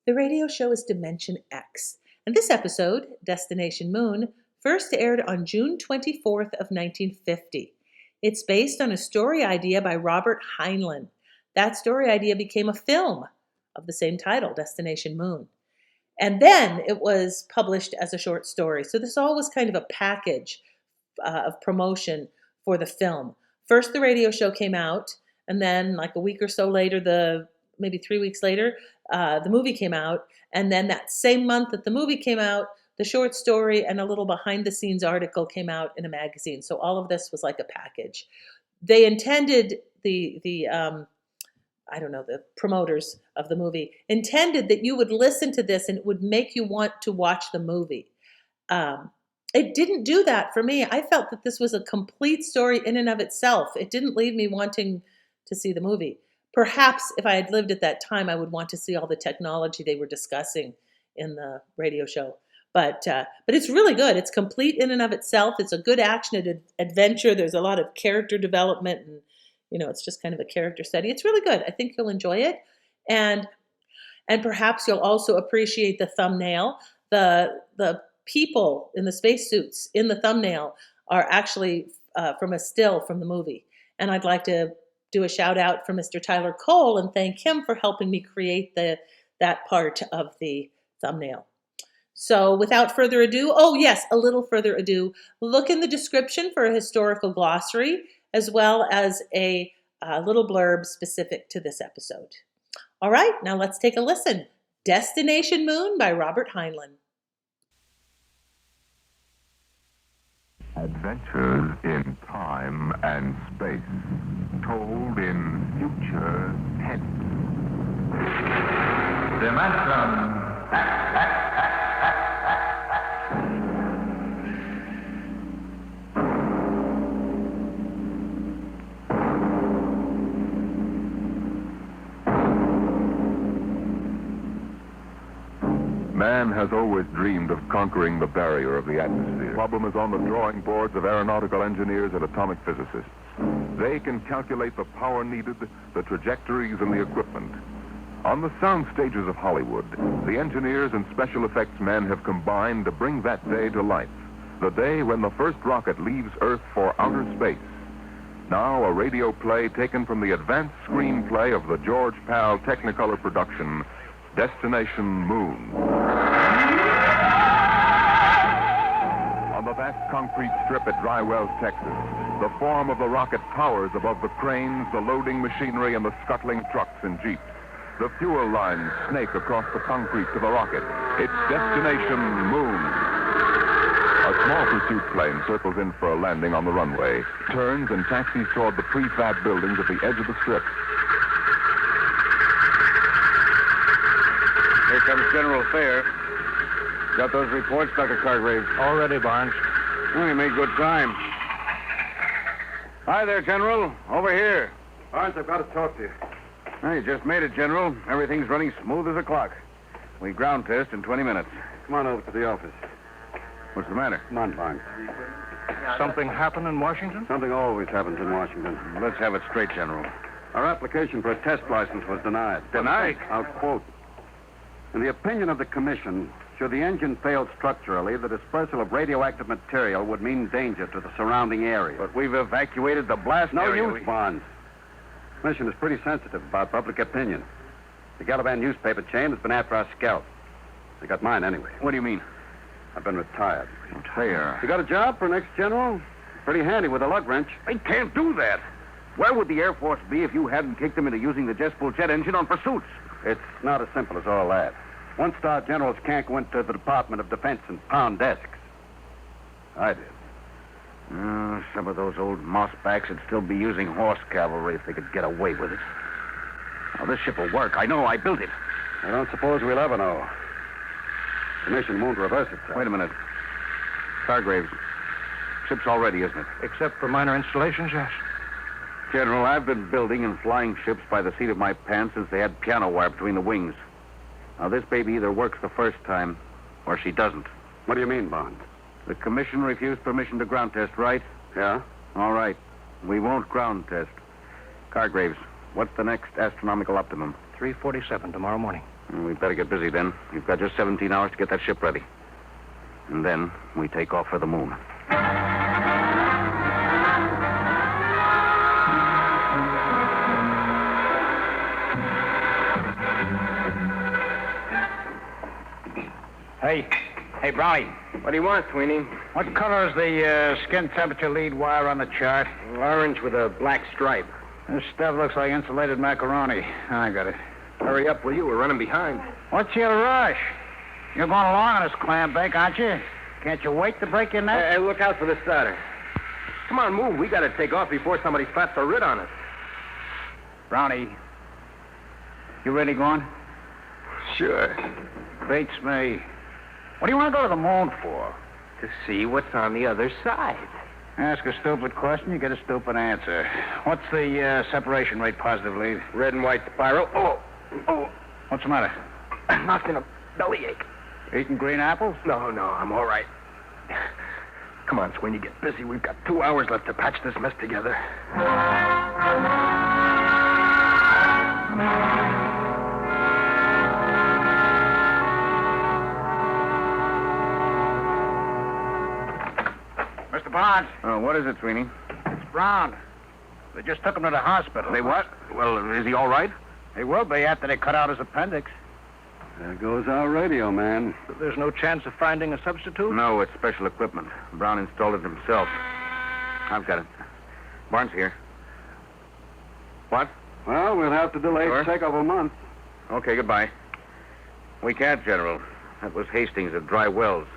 The radio show is Dimension X, and this episode, Destination Moon, first aired on June 24th of 1950. It's based on a story idea by Robert Heinlein. That story idea became a film of the same title, Destination Moon. And then it was published as a short story. So this all was kind of a package of promotion for the film. First, the radio show came out, and then like a week or so later, maybe 3 weeks later, the movie came out. And then that same month that the movie came out, the short story and a little behind-the-scenes article came out in a magazine. So all of this was like a package. They intended the promoters of the movie intended that you would listen to this and it would make you want to watch the movie. It didn't do that for me. I felt that this was a complete story in and of itself. It didn't leave me wanting to see the movie. Perhaps if I had lived at that time, I would want to see all the technology they were discussing in the radio show. But it's really good. It's complete in and of itself. It's a good action adventure. There's a lot of character development, and it's just kind of a character study. It's really good. I think you'll enjoy it, and perhaps you'll also appreciate the thumbnail. The people in the spacesuits in the thumbnail are actually from a still from the movie, and I'd like to do a shout out for Mr. Tyler Cole and thank him for helping me create that part of the thumbnail. So without further ado, a little further ado, look in the description for a historical glossary as well as a little blurb specific to this episode. All right, now let's take a listen. Destination Moon by Robert Heinlein. Adventures in time and space, told in future tense. Dimension. Man has always dreamed of conquering the barrier of the atmosphere. The problem is on the drawing boards of aeronautical engineers and atomic physicists. They can calculate the power needed, the trajectories, and the equipment. On the sound stages of Hollywood, the engineers and special effects men have combined to bring that day to life. The day when the first rocket leaves Earth for outer space. Now a radio play taken from the advanced screenplay of the George Pal Technicolor production, Destination Moon. On the vast concrete strip at Dry Wells, Texas, the form of the rocket towers above the cranes, the loading machinery, and the scuttling trucks and jeeps. The fuel lines snake across the concrete to the rocket. It's Destination Moon. A small pursuit plane circles in for a landing on the runway, turns and taxis toward the prefab buildings at the edge of the strip. Here comes General Fair. Got those reports, Dr. Cargrave? All ready, Barnes. Well, you made good time. Hi there, General. Over here. Barnes, I've got to talk to you. You just made it, General. Everything's running smooth as a clock. We ground test in 20 minutes. Come on over to the office. What's the matter? Come on, Barnes. Something happened in Washington? Something always happens in Washington. Let's have it straight, General. Our application for a test license was denied. Denied? I'll quote. In the opinion of the commission, should the engine fail structurally, the dispersal of radioactive material would mean danger to the surrounding area. But we've evacuated the blast No area. use, Barnes. The commission is pretty sensitive about public opinion. The Galavan newspaper chain has been after our scalp. They got mine anyway. What do you mean? I've been retired. Fair. You got a job for next general? Pretty handy with a lug wrench. They can't do that. Where would the Air Force be if you hadn't kicked them into using the jet-fuel jet engine on pursuits? It's not as simple as all that. One-star generals can't go into the Department of Defense and pound desks. I did. Some of those old mossbacks would still be using horse cavalry if they could get away with it. Now, this ship will work. I know. I built it. I don't suppose we'll ever know. The commission won't reverse itself. Wait a minute. Cargraves, ship's all ready, isn't it? Except for minor installations, yes. General, I've been building and flying ships by the seat of my pants since they had piano wire between the wings. Now, this baby either works the first time or she doesn't. What do you mean, Bond? The commission refused permission to ground test, right? Yeah? All right. We won't ground test. Cargraves, what's the next astronomical optimum? 3:47 tomorrow morning. We'd better get busy then. We've got just 17 hours to get that ship ready. And then we take off for the moon. Hey, Brownie. What do you want, Sweeney? What color is the skin temperature lead wire on the chart? Orange with a black stripe. This stuff looks like insulated macaroni. I got it. Hurry up, will you? We're running behind. What's your rush? You're going along on this clam bake, aren't you? Can't you wait to break your neck? Hey, look out for the starter. Come on, move. We got to take off before somebody flats a writ on us. Brownie, you really going? Sure. Beats me. What do you want to go to the moon for? To see what's on the other side. Ask a stupid question, you get a stupid answer. What's the separation rate positive lead? Red and white spiral. Oh. What's the matter? I'm knocked in a bellyache. Eating green apples? No, I'm all right. Come on, Sweeney, get busy. We've got 2 hours left to patch this mess together. Mr. Barnes, Oh, what is it, Sweeney? it's Brown. They just took him to the hospital. They what? Well, is he all right? He will be after they cut out his appendix. There goes our radio man. There's no chance of finding a substitute? No, it's special equipment. Brown installed it himself. I've got it. Barnes here. What? Well, we'll have to delay Sure. the takeoff a month. Okay, goodbye. We can't, General. That was Hastings at Dry Wells.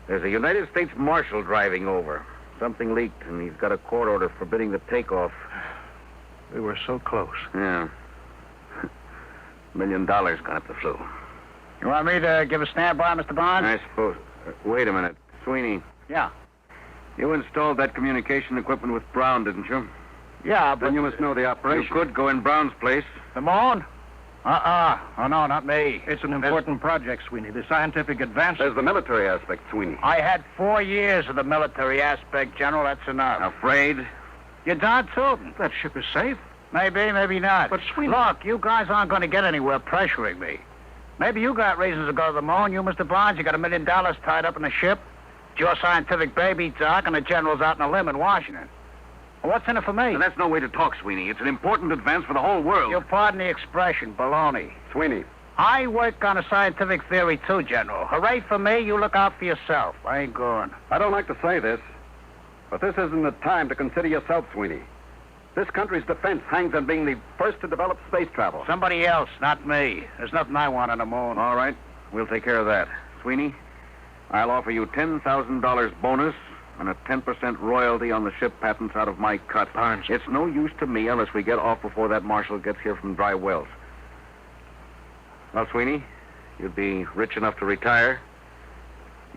There's a United States Marshal driving over. Something leaked, and he's got a court order forbidding the takeoff. We were so close. Yeah. $1 million gone up the flue. You want me to give a standby, Mr. Barnes? I suppose. Wait a minute. Sweeney, Yeah. you installed that communication equipment with Brown, didn't you? Yeah, but Then you must know the You operation. could go in Brown's place. the moon? Oh, no, not me. It's an important project, Sweeney. The scientific advance. There's the military aspect, Sweeney. I had 4 years of the military aspect, General. That's enough. Afraid? You're darn tootin'. That ship is safe. Maybe, maybe not. But, Sweeney- Look, you guys aren't going to get anywhere pressuring me. Maybe you got reasons to go to the moon. You, Mr. Barnes, you got $1 million tied up in a ship. It's your scientific baby, Doc, and the General's out on a limb in Washington. Well, what's in it for me? And that's no way to talk, Sweeney. It's an important advance for the whole world. You'll pardon the expression, baloney. Sweeney, I work on a scientific theory, too, General. Hooray for me, you look out for yourself. I ain't going. I don't like to say this, but this isn't the time to consider yourself, Sweeney. This country's defense hangs on being the first to develop space travel. Somebody else, not me. There's nothing I want on the moon. All right. We'll take care of that. Sweeney, I'll offer you $10,000 bonus and a 10% royalty on the ship patents out of my cut. Barnes. It's no use to me unless we get off before that marshal gets here from Dry Wells. Well, Sweeney, you'd be rich enough to retire.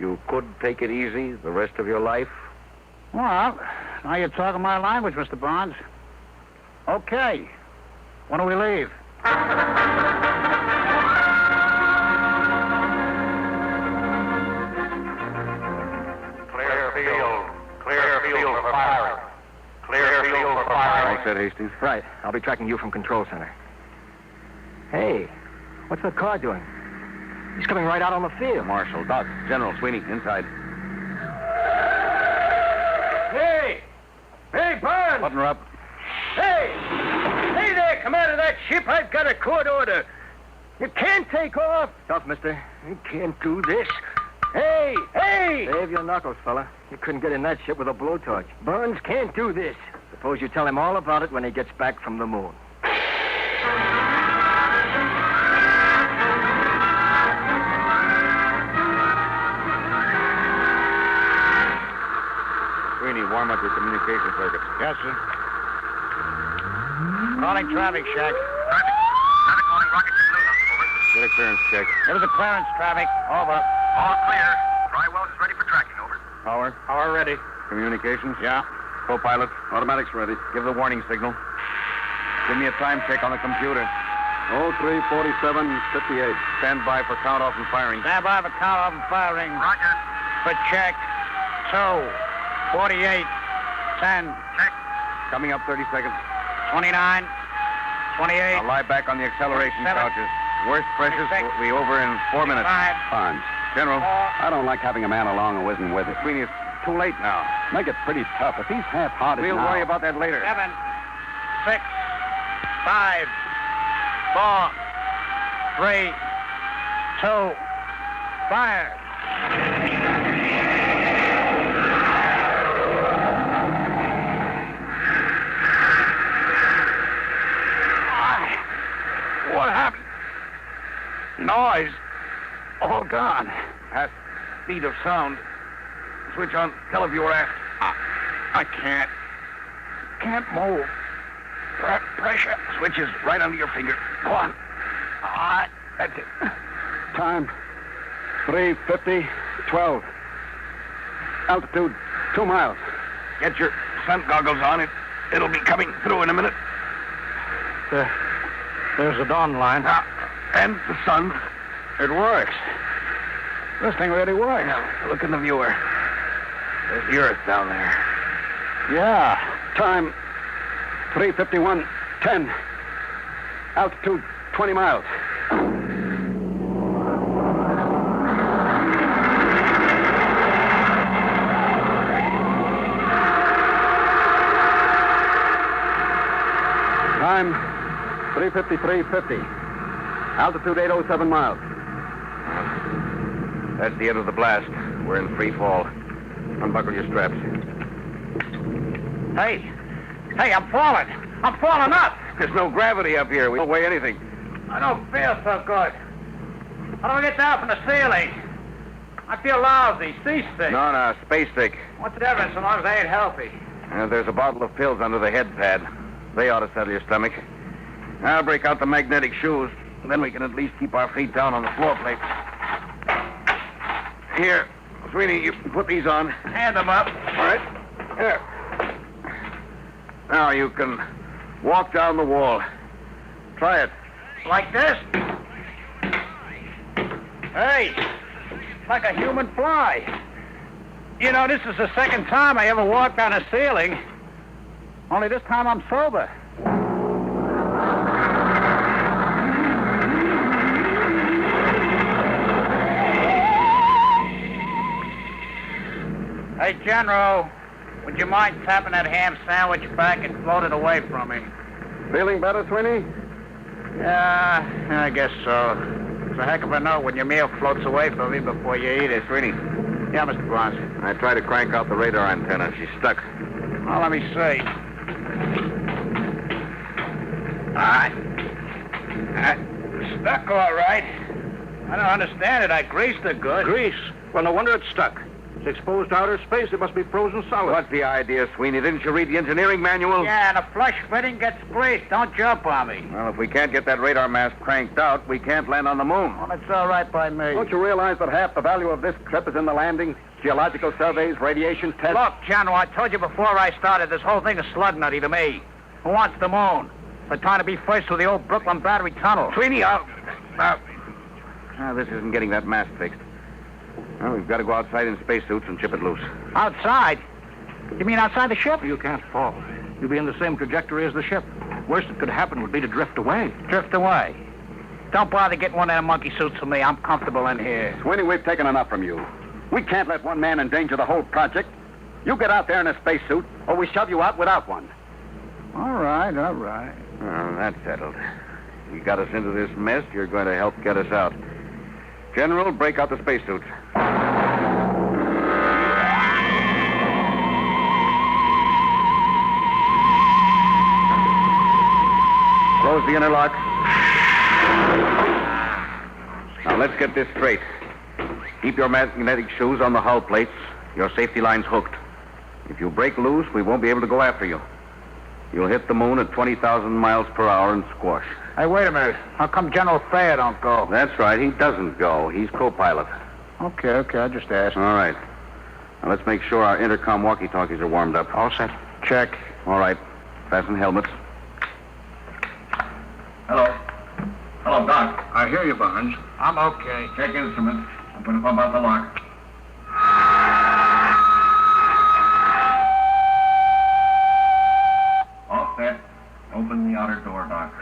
You could take it easy the rest of your life. Well, now you're talking my language, Mr. Barnes. Okay. When do we leave? Clear field for firing. Clear field for firing. All set, Hastings. Right. I'll be tracking you from control center. Hey, what's that car doing? He's coming right out on the field. Marshal, Doc, General, Sweeney, inside. Hey! Hey, Barnes! Button her up. Hey! Hey there, commander of that ship. I've got a court order. You can't take off. Tough, mister. You can't do this. Hey! Hey! Save your knuckles, fella. You couldn't get in that ship with a blowtorch. Barnes can't do this. Suppose you tell him all about it when he gets back from the moon. Sweeney, warm up your communication circuits. Yes, sir. Calling traffic shack. Traffic calling Rocket Ship Galileo. Over. Get a clearance check. Give us a clearance, traffic. Over. All clear. Dry Wells is ready for tracking. Over. Power. Power ready. Communications. Yeah. Co-pilot. Automatics ready. Give the warning signal. Give me a time check on the computer. 03:47:58. Stand by for count-off and firing. Stand by for count-off and firing. Roger. For check. 2. 48. 10. Check. Coming up 30 seconds. 29. 28. I'll lie back on the acceleration 27. couches. Worst pressures will be over in 4 minutes. 5, Barnes, General, 4, I don't like having a man along who isn't with it. Sweeney, it's too late now. Make it pretty tough. If he's half-hearted We'll now... worry about that later. 7, 6, 5, 4, 3, 2, fire. What happened? Noise. All gone. At speed of sound. Switch on televiewer aft. I can't. Can't move. Pressure. Switch is right under your finger. Go on. That's it. Time, 3:50, 12. Altitude, 2 miles. Get your sun goggles on. It'll be coming through in a minute. There's the dawn line. And the sun. It works. This thing really works. Now, look in the viewer. There's the Earth down there. Yeah. Time, 3:51, 10. Altitude, 20 miles. Time, 3:53:50. Altitude, 807 miles. That's the end of the blast. We're in free fall. Unbuckle your straps. Hey, I'm falling. I'm falling up. There's no gravity up here. We don't weigh anything. I don't feel so good. How do I get down from the ceiling? I feel lousy, seasick. No, space sick. What's the difference so long as I ain't healthy? There's a bottle of pills under the head pad. They ought to settle your stomach. I'll break out the magnetic shoes. Then we can at least keep our feet down on the floor plates. Here, Sweeney, you put these on. Hand them up. All right. Here. Now you can walk down the wall. Try it. Like this? Hey, like a human fly. You know, this is the second time I ever walked on a ceiling. Only this time I'm sober. Hey, General, would you mind tapping that ham sandwich back and float it away from me? Feeling better, Sweeney? Yeah, I guess so. It's a heck of a note when your meal floats away from me before you eat it. Sweeney, Yeah, Mr. Barnes. I tried to crank out the radar antenna. She's stuck. Well, let me see. All right. Stuck all right. I don't understand it. I greased it good. Grease? Well, no wonder it's stuck. It's exposed to outer space. It must be frozen solid. What's the idea, Sweeney? Didn't you read the engineering manual? Yeah, and a flush fitting gets greased. Don't jump on me. Well, if we can't get that radar mast cranked out, we can't land on the moon. Well, it's all right by me. Don't you realize that half the value of this trip is in the landing? Geological surveys, radiation tests. Look, General, I told you before I started, this whole thing is slug nutty to me. Who wants the moon? They're trying to be first with the old Brooklyn Battery Tunnel. Sweeney, this isn't getting that mast fixed. Well, we've got to go outside in spacesuits and chip it loose. Outside? You mean outside the ship? You can't fall. You'll be in the same trajectory as the ship. Worst that could happen would be to drift away. Drift away. Don't bother getting one of them monkey suits for me. I'm comfortable in here. Sweeney, we've taken enough from you. We can't let one man endanger the whole project. You get out there in a spacesuit, or we shove you out without one. All right, all right. Well, that's settled. You got us into this mess. You're going to help get us out. General, break out the spacesuits. Close the inner lock. Now, let's get this straight. Keep your magnetic shoes on the hull plates. Your safety line's hooked. If you break loose, we won't be able to go after you. You'll hit the moon at 20,000 miles per hour and squash. Hey, wait a minute. How come General Thayer don't go? That's right. He doesn't go. He's co-pilot. Okay, I just asked. All right. Now, let's make sure our intercom walkie-talkies are warmed up. All set. Check. All right. Fasten helmets. Hello, Doc. I hear you, Barnes. I'm okay. Check instruments. Open up about the lock. All set. Open the outer door, Doc.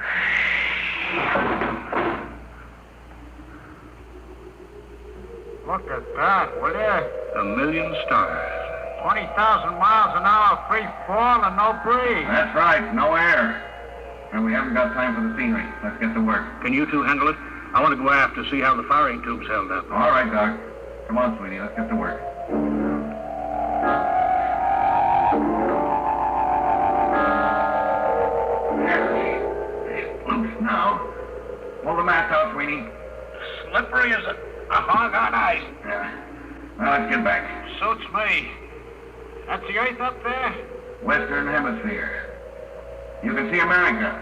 Look at that, will you? 1,000,000 stars. 20,000 miles an hour, free fall and no breeze. That's right, no air. And we haven't got time for the scenery. Let's get to work. Can you two handle it? I want to go aft to see how the firing tube's held up. All right, Doc. Come on, sweetie. Let's get to work. Loose now. Pull the mast out, Sweeney. Slippery as a hog on ice. Yeah. Now let's get back. Suits me. That's the Earth up there? Western Hemisphere. You can see America.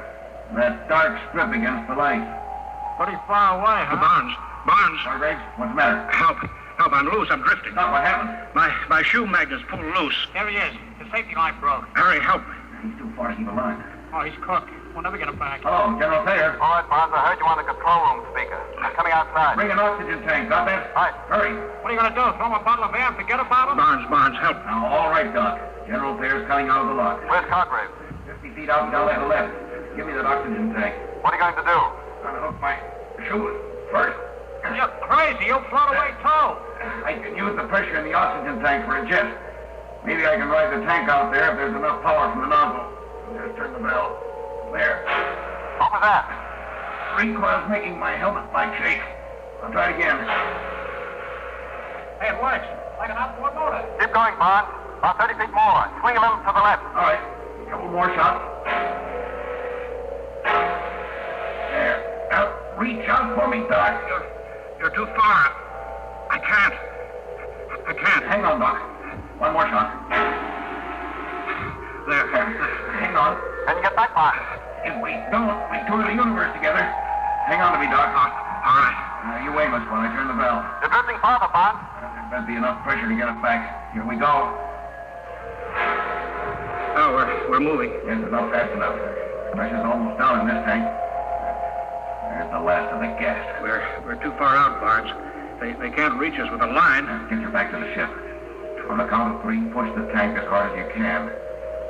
That dark strip against the light. Pretty far away, huh? Barnes. Hargraves, what's the matter? Help, I'm loose. I'm drifting. Doc, what happened? My shoe magnet's pulled loose. There he is. The safety line broke. Hurry, help me. He's too far to keep a line. Oh, he's cooked. We'll never get him back. Hello, General Thayer. All right, Barnes, I heard you on the control room speaker. I'm coming outside. Bring an oxygen tank, got that? Right. Hurry. What are you going to do? Throw him a bottle of air and forget about him? Barnes, help. Now, all right, Doc. General Thayer's coming out of the lock. Where's Congrave? 50 feet out down to the left. Give me that oxygen tank. What are you going to do? Trying to hook my shoes first. You're crazy. You'll float away, too. I can use the pressure in the oxygen tank for a jet. Maybe I can ride the tank out there if there's enough power from the nozzle. Just turn the valve. There. What was that? Recoil's making my helmet light shake. I'll try it again. Hey, it works. Like an outboard motor. Keep going, Barnes. About 30 feet more. Swing a little to the left. All right. A couple more shots. There. Now, reach out for me, Doc. You're too far. I can't. Hang on, Doc. One more shot. There. Hang on. Can you get back, Barnes? If we don't, we tour the universe together. Hang on to me, Doc. All right. You aimless while I turn the valve. You're drifting farther, Barnes. There better be enough pressure to get us back. Here we go. Oh, we're moving. Yes, it's not fast enough. Pressure's almost down in this tank. There's the last of the gas. We're too far out, Barnes. They can't reach us with a line. Get you back to the ship. On the count of 3, push the tank as hard as you can.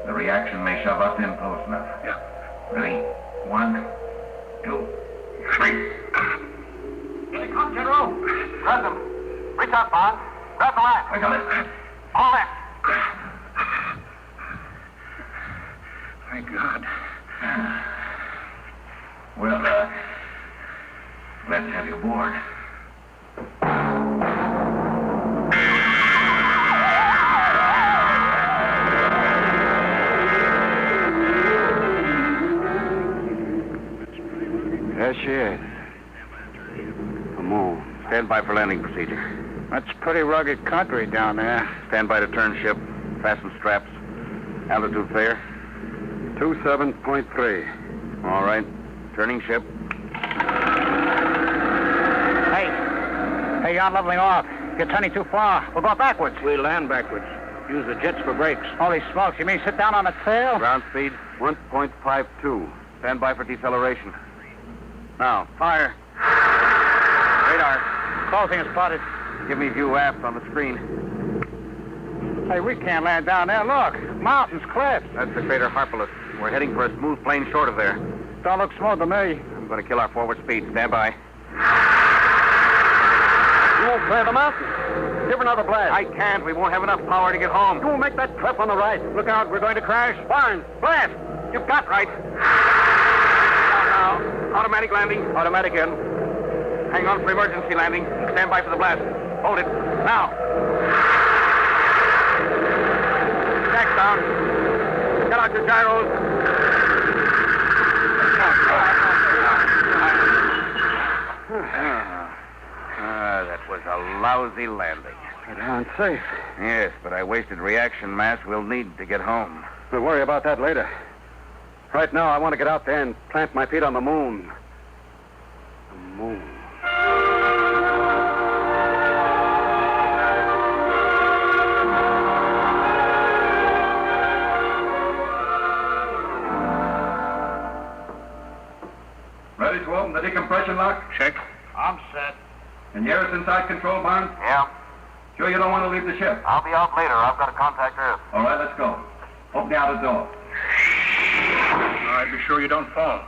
The reaction may shove us in close enough. Yeah. Ready? 1, 2, 3. Here they come, General. Grab them. Reach out, Barnes. Grab the line. I got it. All in. Thank God. Well, glad to have you aboard. There she is. The moon. Stand by for landing procedure. That's pretty rugged country down there. Stand by to turn ship. Fasten straps. Altitude fair. 27.3. All right. Turning ship. Hey, you're leveling off. You're turning too far. We'll go backwards. We land backwards. Use the jets for brakes. Holy smokes, you mean sit down on the tail? Ground speed 1.52. Stand by for deceleration. Now, fire. Radar. Closing is spotted. Give me view aft on the screen. Hey, we can't land down there. Look, mountains, cliffs. That's the crater Harpalus. We're heading for a smooth plane short of there. Don't look smooth to me. I'm going to kill our forward speed. Stand by. You won't clear the mountain. Give another blast. I can't. We won't have enough power to get home. You will make that cleft on the right. Look out. We're going to crash. Barnes, blast. You've got right. Now. Automatic landing. Automatic in. Hang on for emergency landing. Stand by for the blast. Hold it. Now. Jack down. Get out your gyros. That was a lousy landing. Darn safe. Yes, but I wasted reaction mass we'll need to get home. We'll worry about that later. Right now, I want to get out there and plant my feet on the moon. The moon. Ready to open the decompression lock? Check. I'm set. And you're inside control, Barnes? Yeah. Sure you don't want to leave the ship? I'll be out later. I've got to contact Earth. All right, let's go. Open the outer door. All right, be sure you don't fall.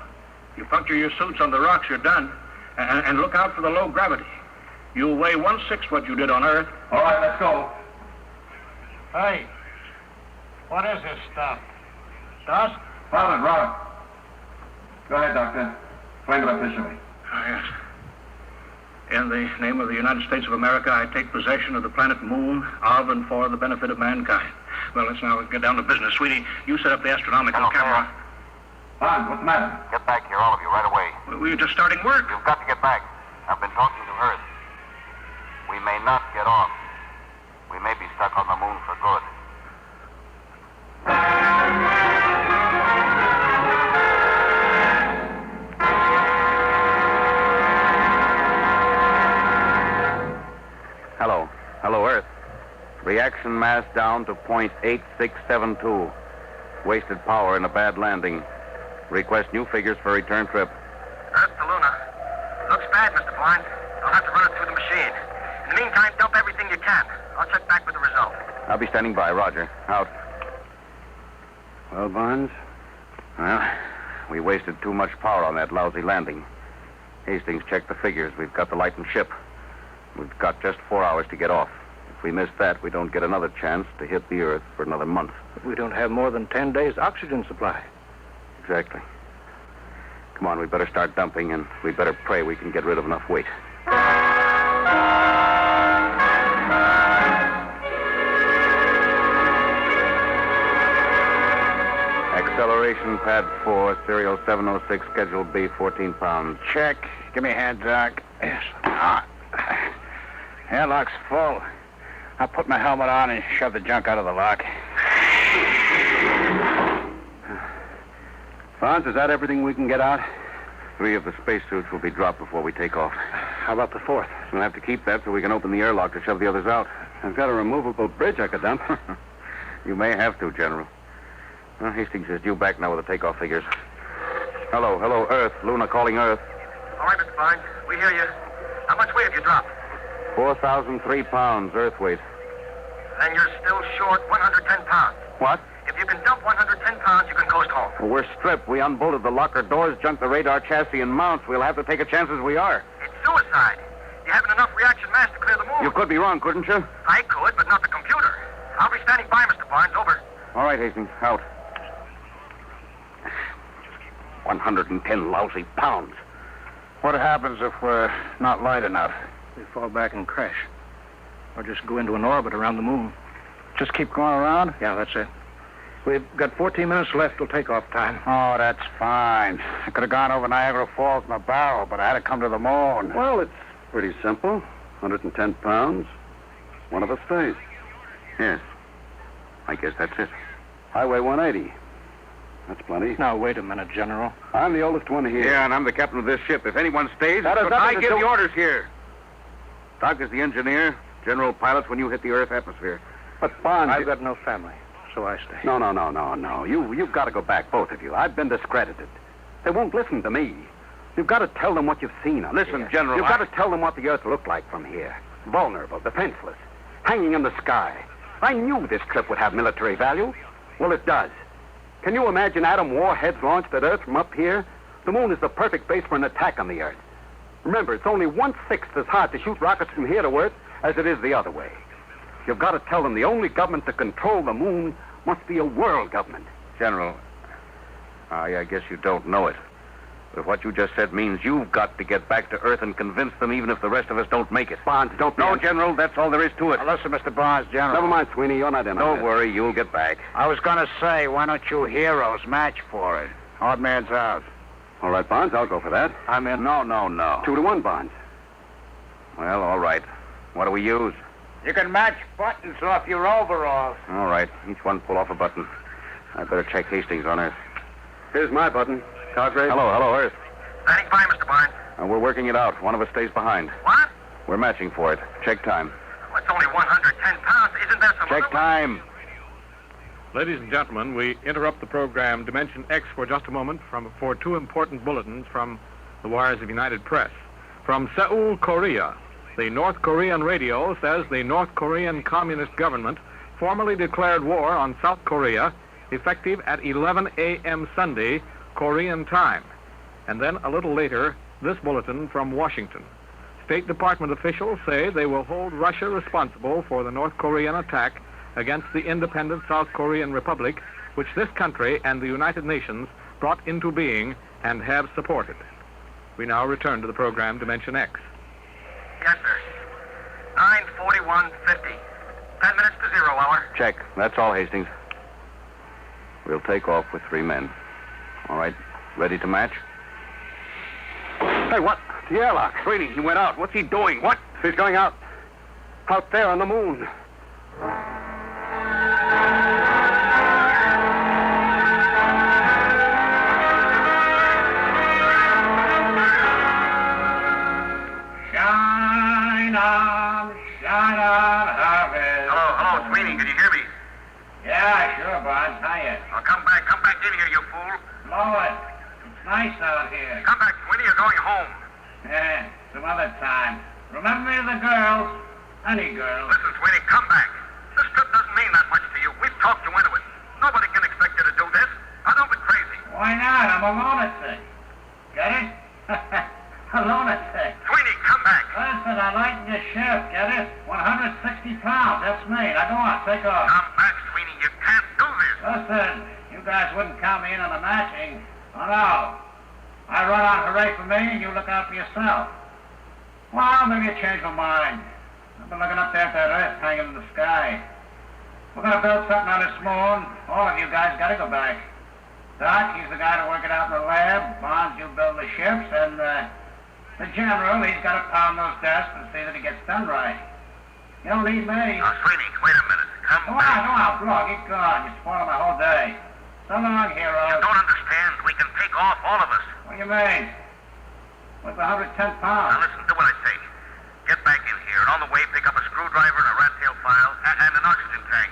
You puncture your suits on the rocks, you're done. And look out for the low gravity. You'll weigh 1/6 what you did on Earth. All right, let's go. Hey, what is this stuff? Dust? Found it, Robert. Go ahead, Doctor. Explain it officially. Oh, yes. In the name of the United States of America, I take possession of the planet Moon of and for the benefit of mankind. Well, let's now get down to business. Sweetie, you set up the astronomical camera. Bonds, what's the matter? Get back here, all of you, right away. We were just starting work. You've got to get back. I've been talking to Earth. We may not get off. We may be stuck on the moon for good. Hello, Earth. Reaction mass down to 0.8672. Wasted power in a bad landing. Request new figures for return trip. Earth to Luna. Looks bad, Mr. Barnes. I'll have to run it through the machine. In the meantime, dump everything you can. I'll check back with the result. I'll be standing by. Roger. Out. Well, Barnes? Well, we wasted too much power on that lousy landing. Hastings checked the figures. We've got the lightened ship. We've got just 4 hours to get off. If we miss that, we don't get another chance to hit the Earth for another month. We don't have more than 10 days' oxygen supply. Exactly. Come on, we better start dumping, and we better pray we can get rid of enough weight. Acceleration pad 4, serial 706, schedule B, 14 pounds. Check. Give me a hand, Doc. Yes. Airlock's full. I'll put my helmet on and shove the junk out of the lock. Barnes, is that everything we can get out? 3 of the spacesuits will be dropped before we take off. How about the 4th? We'll have to keep that so we can open the airlock to shove the others out. I've got a removable bridge I could dump. You may have to, General. Well, Hastings is due back now with the takeoff figures. Hello, Earth. Luna calling Earth. All right, Mr. Barnes. We hear you. How much weight have you dropped? 4,003 pounds, Earth weight. Then you're still short 110 pounds. What? If you can dump 110 pounds, you can coast home. Well, we're stripped. We unbolted the locker doors, junked the radar chassis and mounts. We'll have to take a chance as we are. It's suicide. You haven't enough reaction mass to clear the moon. You could be wrong, couldn't you? I could, but not the computer. I'll be standing by, Mr. Barnes. Over. All right, Hastings. Out. 110 lousy pounds. What happens if we're not light enough? We fall back and crash. Or just go into an orbit around the moon. Just keep going around? Yeah, that's it. We've got 14 minutes left till takeoff time. Oh, that's fine. I could have gone over Niagara Falls in a barrel, but I had to come to the moon. Well, it's pretty simple. 110 pounds. One of us stays. Yes. I guess that's it. Highway 180. That's plenty. Now, wait a minute, General. I'm the oldest one here. Yeah, and I'm the captain of this ship. If anyone stays, That has nothing I to give do- the orders here. Doc is the engineer. General pilots when you hit the Earth atmosphere. But Barnes... I've got no family, so I stay. No. You've got to go back, both of you. I've been discredited. They won't listen to me. You've got to tell them what you've seen. Listen, General, You've got to tell them what the Earth looked like from here. Vulnerable, defenseless, hanging in the sky. I knew this trip would have military value. Well, it does. Can you imagine atom warheads launched at Earth from up here? The moon is the perfect base for an attack on the Earth. Remember, it's only 1/6 as hard to shoot rockets from here to Earth as it is the other way. You've got to tell them the only government to control the moon must be a world government. General, I guess you don't know it. But what you just said means you've got to get back to Earth and convince them even if the rest of us don't make it. Barnes, don't... No, General, that's all there is to it. Now, listen, Mr. Barnes, General. Never mind, Sweeney. You're not in on Don't this. worry, you'll get back. I was going to say, why don't you heroes match for it? Odd man's out. All right, Barnes, I'll go for that. I'm in. No. 2-1, Barnes. Well, all right. What do we use? You can match buttons off your overalls. All right, each one pull off a button. I better check Hastings on Earth. Here's my button. Cartwright. Hello, Earth. Standing by, Mr. Barnes. We're working it out. One of us stays behind. What? We're matching for it. Check time. Well, it's only 110 pounds. Isn't there some Check other... time. Ladies and gentlemen, we interrupt the program Dimension X for just a moment for 2 important bulletins from the wires of United Press. From Seoul, Korea, the North Korean radio says the North Korean Communist government formally declared war on South Korea effective at 11 a.m. Sunday, Korean time. And then a little later, this bulletin from Washington. State Department officials say they will hold Russia responsible for the North Korean attack against the independent South Korean Republic, which this country and the United Nations brought into being and have supported. We now return to the program Dimension X. Yes, sir. 9:41:50. 10 minutes to 0 hour. Check. That's all, Hastings. We'll take off with 3 men. All right. Ready to match? Hey, what? The airlock. Sweeney, he went out. What's he doing? What? He's going out. Out there on the moon. Shine on, Harvest. Hello, Sweeney. Can you hear me? Yeah, sure, Bonds. Hiya. Oh, come back in here, you fool. Blow it. It's nice out here. Come back, Sweeney. You're going home. Yeah, some other time. Remember me, the girls? Any girls? Listen, Sweeney, come back. This trip doesn't mean that much to you. We've talked you into it. Nobody can expect you to do this. Now, don't be crazy. Why not? I'm a lunatic. Get it? A lunatic. Sweeney, come back. Listen, I lighten your ship, get it? 160 pounds, that's me. Now go on, take off. Come back, Sweeney. You can't do this. Listen, you guys wouldn't count me in on the matching. Oh, no. I run on hooray for me, and you look out for yourself. Well, maybe you change my mind. I've been looking up there at that Earth hanging in the sky. We're going to build something on this moon. All of you guys got to go back. Doc, he's the guy to work it out in the lab. Bonds, you build the ships, and the general, he's got to pound those desks and see that he gets done right. You don't need me. Now, Sweeney, wait a minute. Go on, blow, get gone. You're spoiling my whole day. So long, heroes. You don't understand. We can take off, all of us. What do you mean? What's 110 Now, pounds? listen to what I say. Get back in here, and on the way, pick up a screwdriver and a rat tail file and an oxygen tank.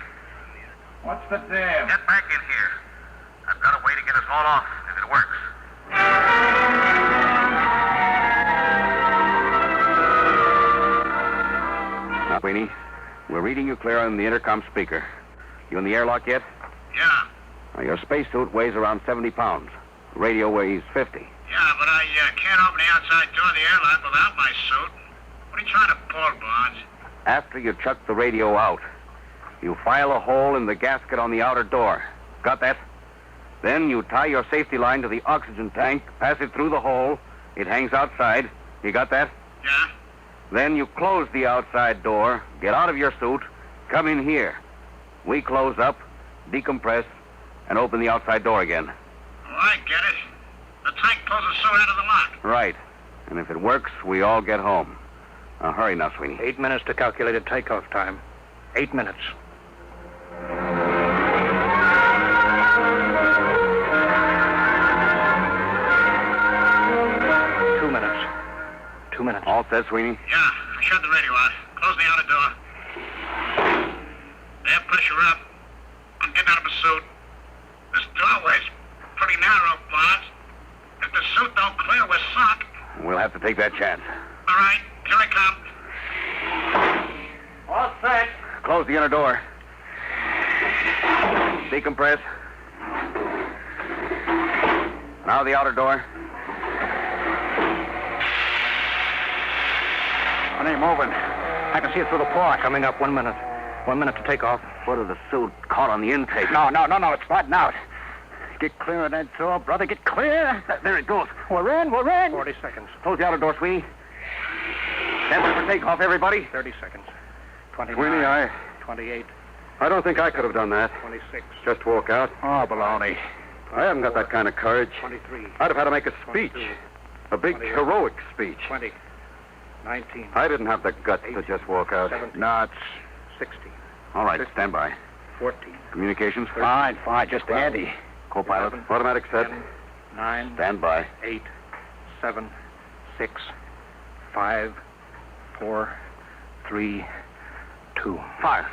What's the deal? Get back in here. I've got a way to get us all off, if it works. Now, Sweeney, we're reading you clear on the intercom speaker. You in the airlock yet? Yeah. Now, your spacesuit weighs around 70 pounds. The radio weighs 50. Yeah, but I can't open the outside door of the airlock without my suit. What are you trying to pull, Bonds? After you chuck the radio out, you file a hole in the gasket on the outer door. Got that? Then you tie your safety line to the oxygen tank, pass it through the hole. It hangs outside. You got that? Yeah? Then you close the outside door, get out of your suit, come in here. We close up, decompress, and open the outside door again. Oh, I get it. The tank pulls the suit out of the lock. Right. And if it works, we all get home. Now, hurry now, Sweeney. 8 minutes to calculated takeoff time. 8 minutes. Two minutes. All set, Sweeney? Yeah, I shut the radio out. Close the outer door. Air pressure up. I'm getting out of my suit. This doorway's pretty narrow, Bonds. If the suit don't clear, we're sunk. We'll have to take that chance. All right, here I come. All set. Close the inner door. Decompress. Now the outer door. It ain't moving. I can see it through the port. Coming up. 1 minute. 1 minute to take off. Foot of the suit caught on the intake. No. It's sliding out. Get clear of that door, brother. Get clear. There it goes. We're in. 40 seconds. Close the outer door, Sweeney. Stand by for takeoff, everybody. 30 seconds. 29. Sweeney, 28. I don't think I could have done that. 26. Just walk out. Oh, baloney. I haven't got that kind of courage. 23. I'd have had to make a speech. 22, A big, 28, heroic speech. 20. 19. I didn't have the guts to just walk out. 17. No, it's... 16. All right, stand by. 14. Communications? Fine. Just 12. Andy. Co-pilot? 11, Automatic set. 10, 9, Stand by. 8, 7, 6, 5, 4, 3, 2. Fire.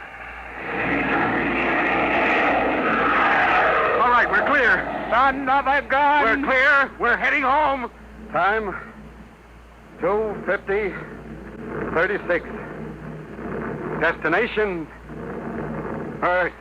All right, we're clear. Son of a gun! We're clear. We're heading home. Time 2:50, 36. Destination Earth.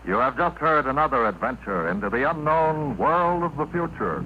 You have just heard another adventure into the unknown world of the future.